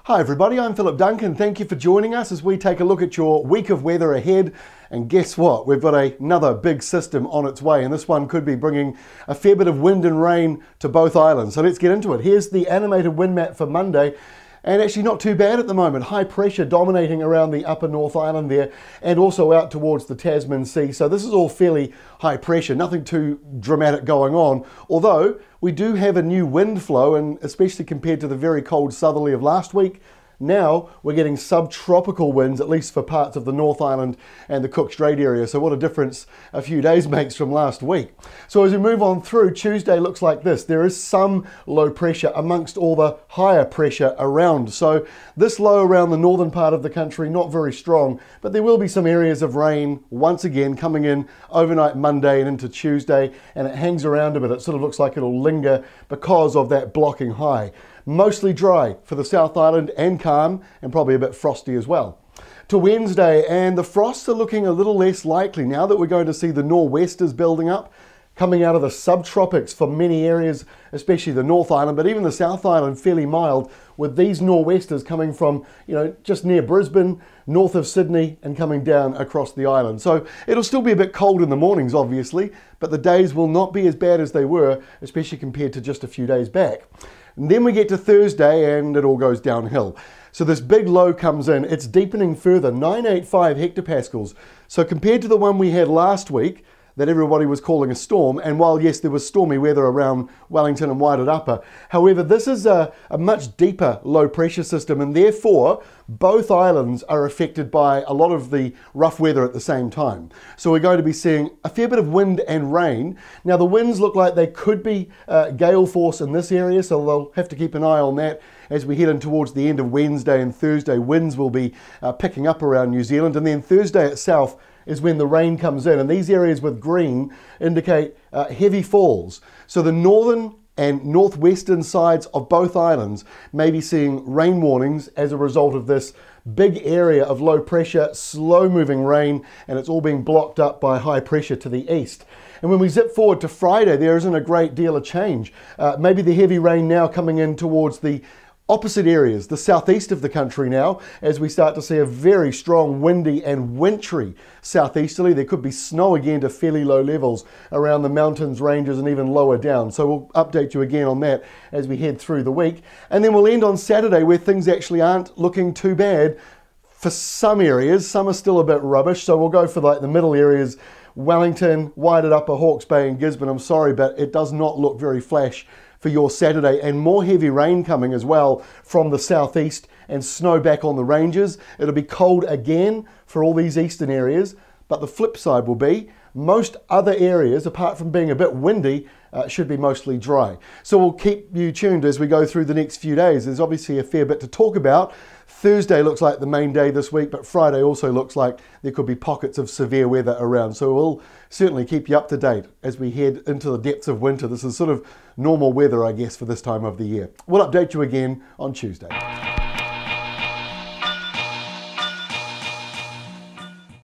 Hi everybody, I'm Philip Duncan. Thank you for joining us as we take a look at your week of weather ahead. And guess what? We've got another big system on its way, and this one could be bringing a fair bit of wind and rain to both islands. So let's get into it. Here's the animated wind map for Monday. And actually not too bad at the moment. High pressure dominating around the upper North Island there and also out towards the Tasman Sea. So this is all fairly high pressure, nothing too dramatic going on. Although we do have a new wind flow, and especially compared to the very cold southerly of last week, now we're getting subtropical winds, at least for parts of the North Island and the Cook Strait area. So what a difference a few days makes from last week. So as we move on through, Tuesday looks like this. There is some low pressure amongst all the higher pressure around. So this low around the northern part of the country, not very strong, but there will be some areas of rain once again coming in overnight Monday and into Tuesday, and it hangs around a bit. It sort of looks like it'll linger because of that blocking high. Mostly dry for the South Island and calm, and probably a bit frosty as well. To Wednesday, and the frosts are looking a little less likely now that we're going to see the nor'westers building up, coming out of the subtropics for many areas, especially the North Island, but even the South Island fairly mild, with these nor'westers coming from, just near Brisbane, north of Sydney, and coming down across the island. So it'll still be a bit cold in the mornings, obviously, but the days will not be as bad as they were, especially compared to just a few days back. And then we get to Thursday and it all goes downhill. So this big low comes in, it's deepening further, 985 hectopascals. So compared to the one we had last week, that everybody was calling a storm, and while yes, there was stormy weather around Wellington and Waited Upper, however, this is a much deeper low pressure system, and therefore both islands are affected by a lot of the rough weather at the same time. So we're going to be seeing a fair bit of wind and rain. Now the winds look like they could be gale force in this area, so they'll have to keep an eye on that as we head in towards the end of Wednesday and Thursday. Winds will be picking up around New Zealand, and then Thursday itself is when the rain comes in, and these areas with green indicate heavy falls. So the northern and northwestern sides of both islands may be seeing rain warnings as a result of this big area of low pressure, slow moving rain, and it's all being blocked up by high pressure to the east. And when we zip forward to Friday, there isn't a great deal of change. Maybe the heavy rain now coming in towards the opposite areas, the southeast of the country now, as we start to see a very strong windy and wintry southeasterly. There could be snow again to fairly low levels around the mountains, ranges, and even lower down. So we'll update you again on that as we head through the week. And then we'll end on Saturday where things actually aren't looking too bad for some areas. Some are still a bit rubbish, so we'll go for like the middle areas, Wellington, Waited Upper, Hawke's Bay and Gisborne. I'm sorry, but it does not look very flash for your Saturday, and more heavy rain coming as well from the southeast and snow back on the ranges. It'll be cold again for all these eastern areas, but the flip side will be most other areas, apart from being a bit windy, should be mostly dry. So we'll keep you tuned as we go through the next few days. There's obviously a fair bit to talk about. Thursday looks like the main day this week, but Friday also looks like there could be pockets of severe weather around. So we'll certainly keep you up to date as we head into the depths of winter. This is sort of normal weather, I guess, for this time of the year. We'll update you again on Tuesday.